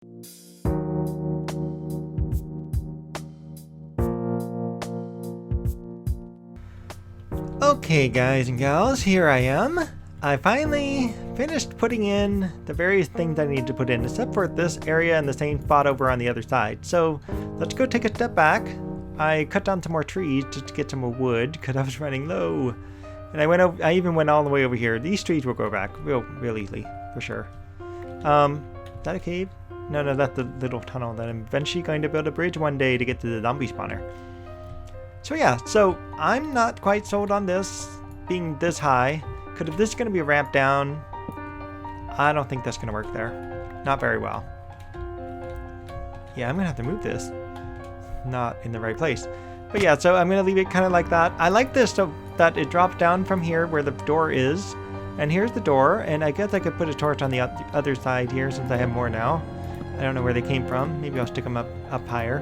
Okay guys and gals, here I am. I finally finished putting in the various things I need to put in, except for this area and the same spot over on the other side. So let's go take a step back. I cut down some more trees just to get some more wood because I was running low. And I even went all the way over here. These trees will grow back real easily, for sure. Is that a cave? No, that's the little tunnel that I'm eventually going to build a bridge one day to get to the zombie spawner. So yeah, so I'm not quite sold on this being this high. Because if this is going to be a ramp down, I don't think that's going to work there. Not very well. Yeah, I'm going to have to move this. Not in the right place. But yeah, so I'm going to leave it kind of like that. I like this so that it drops down from here where the door is. And here's the door. And I guess I could put a torch on the other side here since I have more now. I don't know where they came from. Maybe I'll stick them up higher.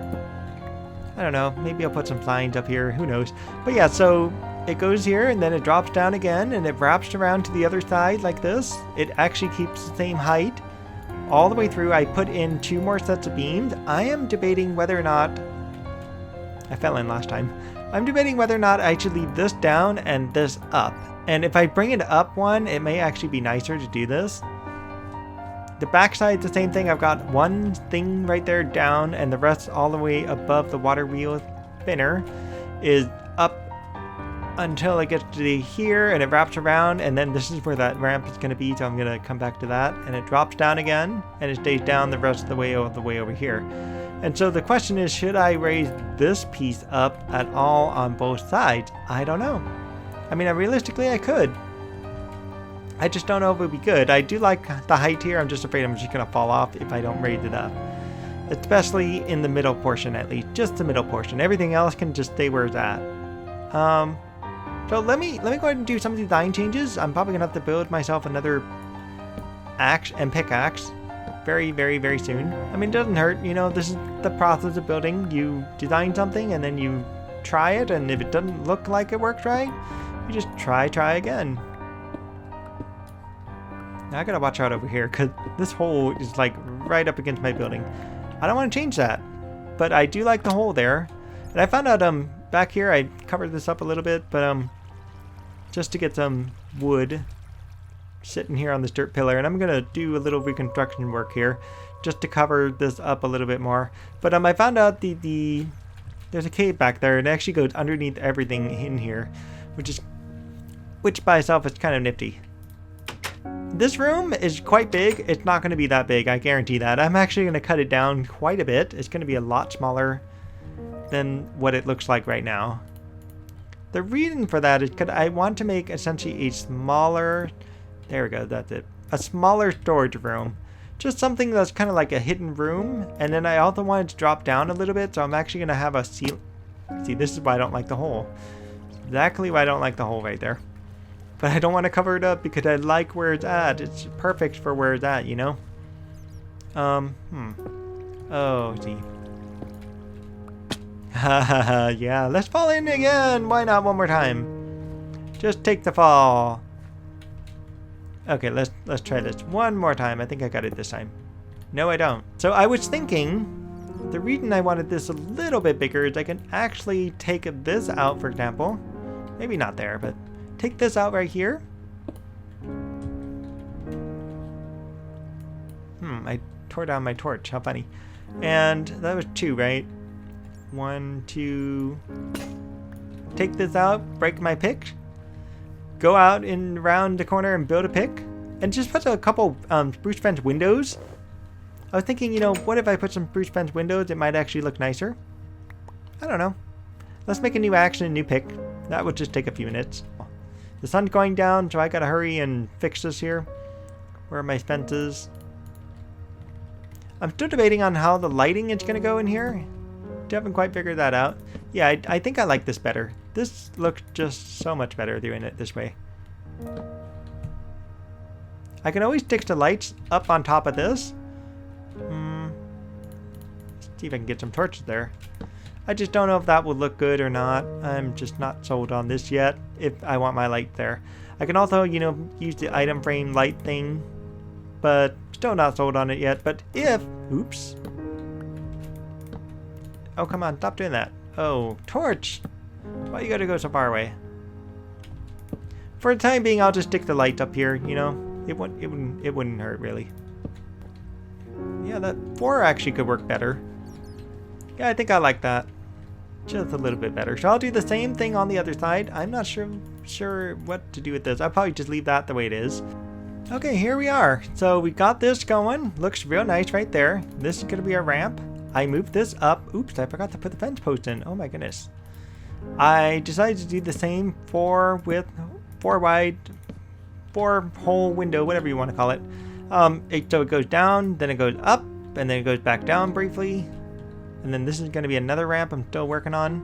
I don't know. Maybe I'll put some signs up here. Who knows? But yeah, so it goes here and then it drops down again and it wraps around to the other side like this. It actually keeps the same height all the way through. I put in 2 more sets of beams. I am debating whether or not... I fell in last time. I'm debating whether or not I should leave this down and this up. And if I bring it up one, it may actually be nicer to do this. The backside, the same thing. I've got one thing right there down, and the rest all the way above the water wheel spinner is up until it gets to here, and it wraps around, and then this is where that ramp is going to be, so I'm going to come back to that. And it drops down again, and it stays down the rest of the way over here. And so the question is, should I raise this piece up at all on both sides? I don't know. I mean, realistically, I could. I just don't know if it would be good. I do like the height here. I'm just afraid I'm just going to fall off if I don't raise it up. Especially in the middle portion, at least. Just the middle portion. Everything else can just stay where it's at. So let me go ahead and do some design changes. I'm probably going to have to build myself another axe and pickaxe very soon. I mean, it doesn't hurt. You know, this is the process of building. You design something and then you try it. And if it doesn't look like it works right, you just try again. Now I gotta watch out over here because this hole is like right up against my building. I don't want to change that, but I do like the hole there. And I found out back here I covered this up a little bit, but just to get some wood sitting here on this dirt pillar, and I'm gonna do a little reconstruction work here just to cover this up a little bit more. But I found out there's a cave back there, and it actually goes underneath everything in here, which by itself is kind of nifty. This room is quite big. It's not going to be that big, I guarantee that. I'm actually going to cut it down quite a bit. It's going to be a lot smaller than what it looks like right now. The reason for that is because I want to make essentially a smaller... There we go, that's it. A smaller storage room. Just something that's kind of like a hidden room. And then I also want it to drop down a little bit, so I'm actually going to have a seal... See, this is why I don't like the hole. Exactly why I don't like the hole right there. But I don't want to cover it up because I like where it's at. It's perfect for where it's at, you know? Oh, gee. Haha, yeah, let's fall in again. Why not one more time? Just take the fall. Okay, let's try this one more time. I think I got it this time. No, I don't. So I was thinking, the reason I wanted this a little bit bigger is I can actually take this out, for example. Maybe not there, but... Take this out right here. I tore down my torch. How funny. And that was 2, right? 1, 2. Take this out. Break my pick. Go out and around the corner and build a pick. And just put a couple spruce fence windows. I was thinking, you know, what if I put some spruce fence windows? It might actually look nicer. I don't know. Let's make a new action and new pick. That would just take a few minutes. The sun's going down, so I gotta hurry and fix this here. Where are my fences? I'm still debating on how the lighting is gonna go in here. Haven't quite figured that out. Yeah, I think I like this better. This looks just so much better doing it this way. I can always stick the lights up on top of this. Let's see if I can get some torches there. I just don't know if that would look good or not. I'm just not sold on this yet, if I want my light there. I can also, you know, use the item frame light thing, but still not sold on it yet. But if Oops. Oh, come on, stop doing that. Oh, torch! Why you gotta go so far away? For the time being, I'll just stick the light up here, you know? It wouldn't hurt, really. Yeah, that 4 actually could work better. Yeah, I think I like that. Just a little bit better. So I'll do the same thing on the other side. I'm not sure what to do with this. I'll probably just leave that the way it is. Okay, here we are. So we got this going. Looks real nice right there. This is going to be our ramp. I moved this up. Oops, I forgot to put the fence post in. Oh my goodness. I decided to do the same 4 width, 4 wide, 4 hole window, whatever you want to call it. So it goes down, then it goes up, and then it goes back down briefly. And then this is going to be another ramp I'm still working on.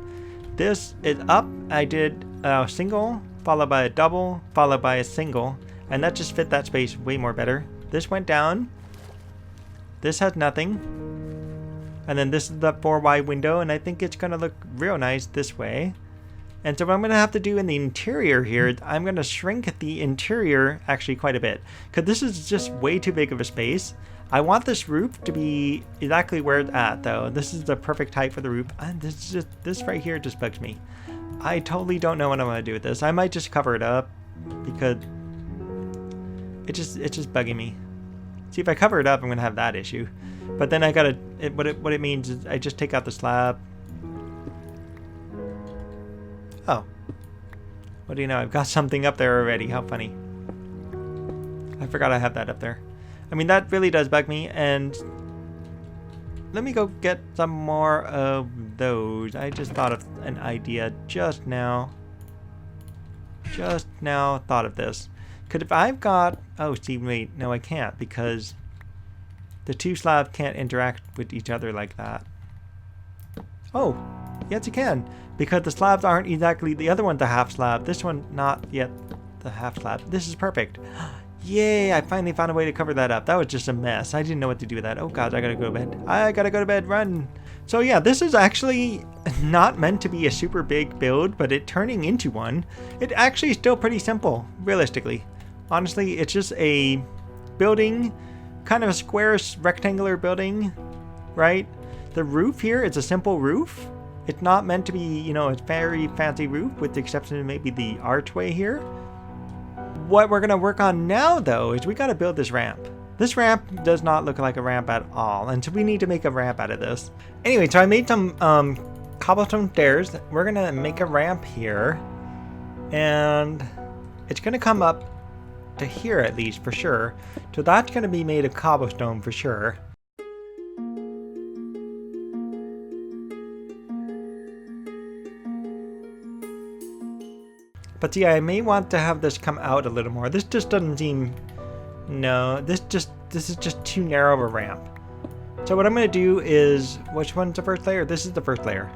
This is up. I did a single, followed by a double, followed by a single. And that just fit that space way more better. This went down. This has nothing. And then this is the 4 wide window, and I think it's going to look real nice this way. And so what I'm going to have to do in the interior here, I'm going to shrink the interior actually quite a bit. Because this is just way too big of a space. I want this roof to be exactly where it's at, though. This is the perfect height for the roof. And this right here just bugs me. I totally don't know what I'm going to do with this. I might just cover it up because it's just bugging me. See, if I cover it up, I'm going to have that issue. But then I got to, what it means is I just take out the slab. Oh. What do you know? I've got something up there already. How funny. I forgot I have that up there. I mean, that really does bug me, and let me go get some more of those. I just thought of an idea just now. Just now thought of this. Because if I've got... Oh, see, wait. No, I can't, because the 2 slabs can't interact with each other like that. Oh, yes, you can. Because the slabs aren't exactly... The other one's a half slab. This one, not yet the half slab. This is perfect. Yay, I finally found a way to cover that up. That was just a mess. I didn't know what to do with that. Oh god, I gotta go to bed. I gotta go to bed, run. So yeah, this is actually not meant to be a super big build, but it turning into one. It actually is still pretty simple, realistically. Honestly, it's just a building, kind of a square rectangular building, right? The roof here is a simple roof. It's not meant to be, you know, a very fancy roof, with the exception of maybe the archway here. What we're going to work on now, though, is we got to build this ramp. This ramp does not look like a ramp at all, and so we need to make a ramp out of this. Anyway, so I made some cobblestone stairs. We're going to make a ramp here, and it's going to come up to here at least, for sure. So that's going to be made of cobblestone for sure. But see, I may want to have this come out a little more. This just doesn't seem... No, this is just too narrow of a ramp. So what I'm going to do is... Which one's the first layer? This is the first layer.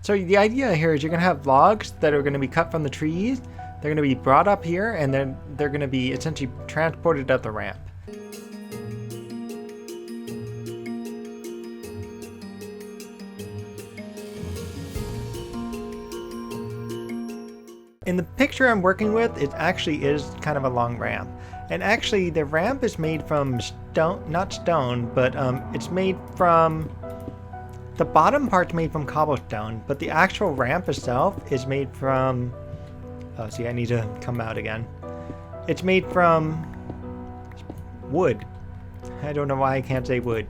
So the idea here is you're going to have logs that are going to be cut from the trees. They're going to be brought up here, and then they're going to be essentially transported up the ramp. In the picture I'm working with, it actually is kind of a long ramp. And actually the ramp is made from stone, not stone, but it's made from... The bottom part's made from cobblestone, but the actual ramp itself is made from... Oh, see, I need to come out again. It's made from wood. I don't know why I can't say wood.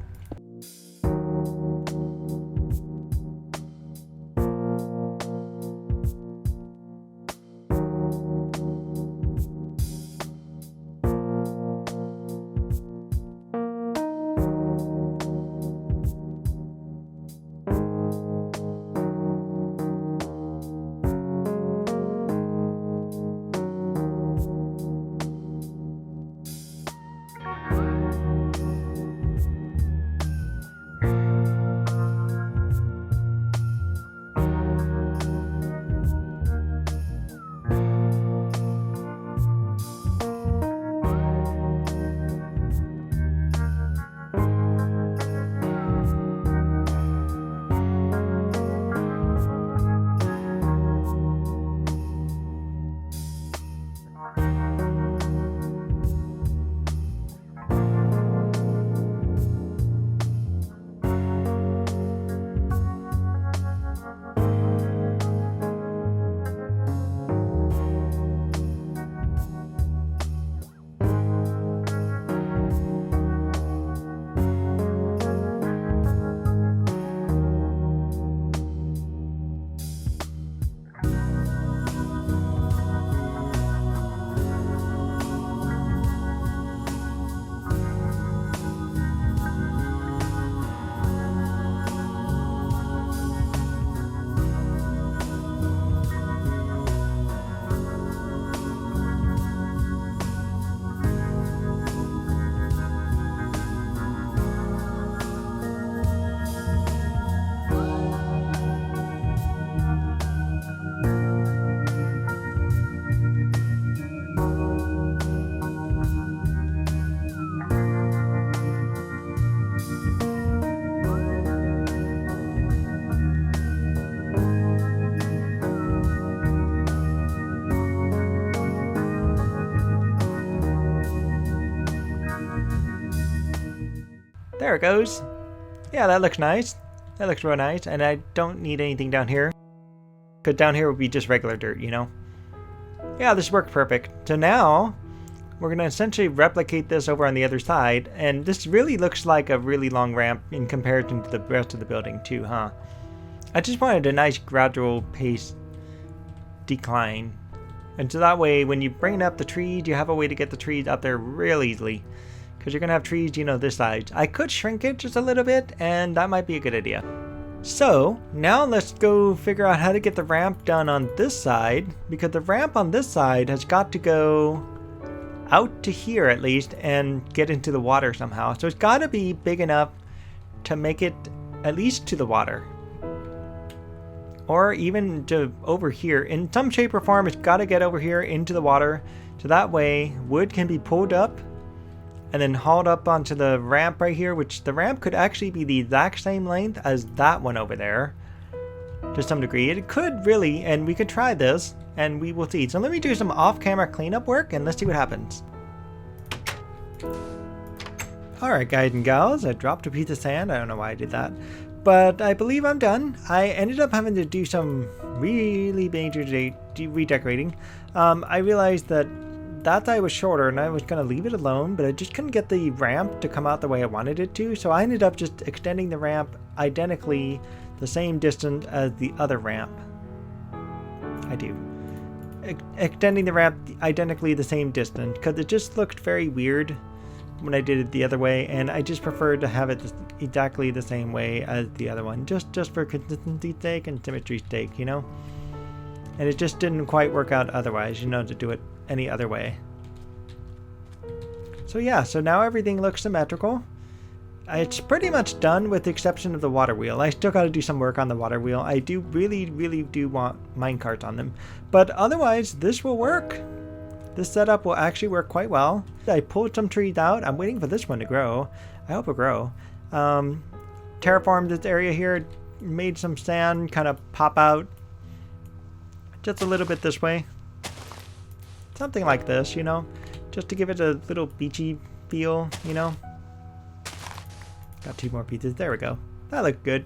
There it goes. Yeah, that looks nice. That looks real nice. And I don't need anything down here, because down here would be just regular dirt, you know? Yeah, this worked perfect. So now we're going to essentially replicate this over on the other side. And this really looks like a really long ramp in comparison to the rest of the building too, huh? I just wanted a nice gradual pace decline. And so that way, when you bring up the trees, you have a way to get the trees up there real easily. Because you're going to have trees, you know, this size. I could shrink it just a little bit, and that might be a good idea. So, now let's go figure out how to get the ramp done on this side. Because the ramp on this side has got to go out to here at least and get into the water somehow. So it's got to be big enough to make it at least to the water. Or even to over here. In some shape or form, it's got to get over here into the water. So that way, wood can be pulled up and then hauled up onto the ramp right here, which the ramp could actually be the exact same length as that one over there. To some degree. It could really, and we could try this, and we will see. So let me do some off-camera cleanup work, and let's see what happens. Alright guys and gals, I dropped a piece of sand. I don't know why I did that. But I believe I'm done. I ended up having to do some really major redecorating. I realized that side was shorter and I was going to leave it alone, but I just couldn't get the ramp to come out the way I wanted it to. So I ended up just extending the ramp identically the same distance as the other ramp. I do. Extending the ramp identically the same distance because it just looked very weird when I did it the other way, and I just preferred to have it exactly the same way as the other one, just for consistency's sake and symmetry's sake, you know? And it just didn't quite work out otherwise, you know, to do it any other way. So yeah, so now everything looks symmetrical. It's pretty much done with the exception of the water wheel. I still got to do some work on the water wheel. I do really do want minecarts on them. But otherwise, this will work. This setup will actually work quite well. I pulled some trees out. I'm waiting for this one to grow. I hope it'll grow. Terraformed this area here. Made some sand kind of pop out. Just a little bit this way. Something like this, you know. Just to give it a little beachy feel, you know. Got 2 more pieces. There we go. That looked good.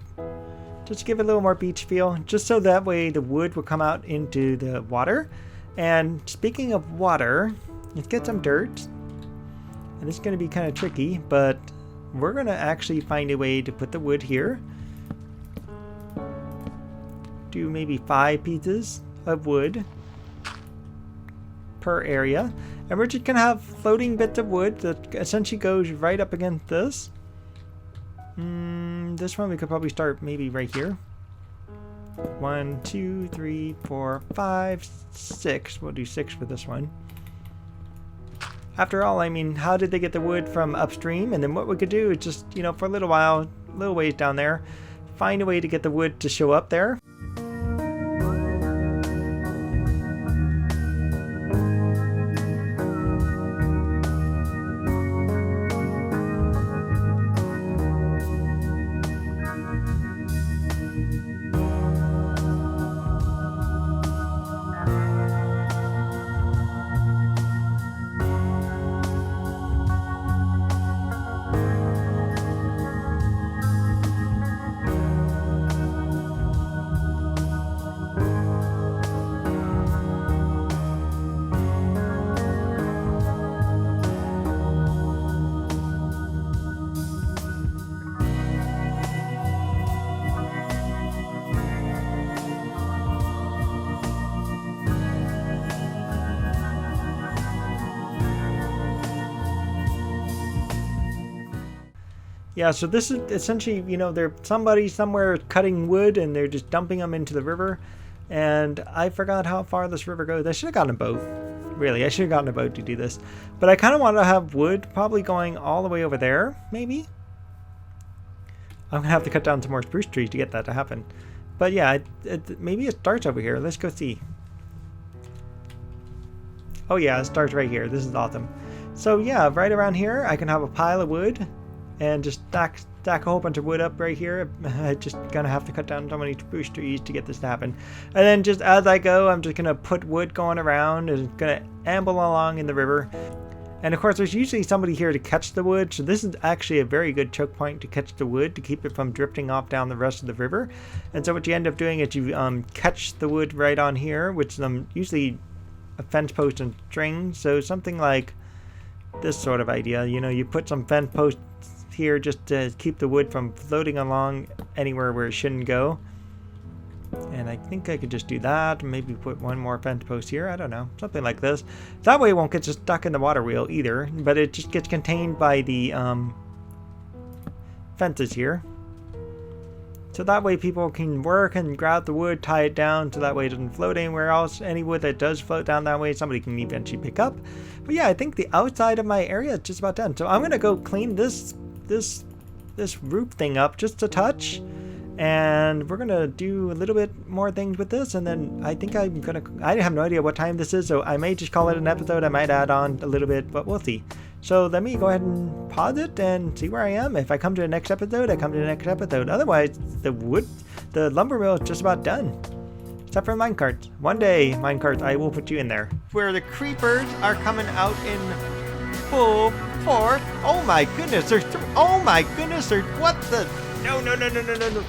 Just to give it a little more beach feel. Just so that way the wood will come out into the water. And speaking of water, let's get some dirt. And it's going to be kind of tricky, but we're going to actually find a way to put the wood here. Do maybe 5 pieces of wood per area. And we're just going to have floating bits of wood that essentially goes right up against this. This one we could probably start maybe right here. 1, 2, 3, 4, 5, 6. We'll do 6 for this one. After all, I mean, how did they get the wood from upstream? And then what we could do is just, you know, for a little while, little ways down there, find a way to get the wood to show up there. Yeah, so this is essentially, you know, there's somebody somewhere cutting wood and they're just dumping them into the river. And I forgot how far this river goes. I should have gotten a boat. Really, I should have gotten a boat to do this. But I kind of want to have wood probably going all the way over there, maybe. I'm going to have to cut down some more spruce trees to get that to happen. But yeah, maybe it starts over here. Let's go see. Oh yeah, it starts right here. This is awesome. So yeah, right around here, I can have a pile of wood. And just stack a whole bunch of wood up right here. I'm just gonna have to cut down so many spruce trees to get this to happen. And then just as I go, I'm just gonna put wood going around and it's gonna amble along in the river. And of course, there's usually somebody here to catch the wood, so this is actually a very good choke point to catch the wood to keep it from drifting off down the rest of the river. And so what you end up doing is you catch the wood right on here, which is usually a fence post and string. So something like this sort of idea. You know, you put some fence posts here just to keep the wood from floating along anywhere where it shouldn't go. And I think I could just do that. Maybe put one more fence post here. I don't know. Something like this. That way it won't get just stuck in the water wheel either. But it just gets contained by the fences here. So that way people can work and grab the wood, tie it down, so that way it doesn't float anywhere else. Any wood that does float down that way, somebody can eventually pick up. But yeah, I think the outside of my area is just about done. So I'm going to go clean this roof thing up just a touch. And we're gonna do a little bit more things with this, and then I think I have no idea what time this is, so I may just call it an episode. I might add on a little bit, but we'll see. So let me go ahead and pause it and see where I am. If I come to the next episode, I come to the next episode. Otherwise, the lumber mill is just about done. Except for minecarts. One day, minecarts, I will put you in there. Where the creepers are coming out in full force. Oh my goodness, oh my goodness, what the? No.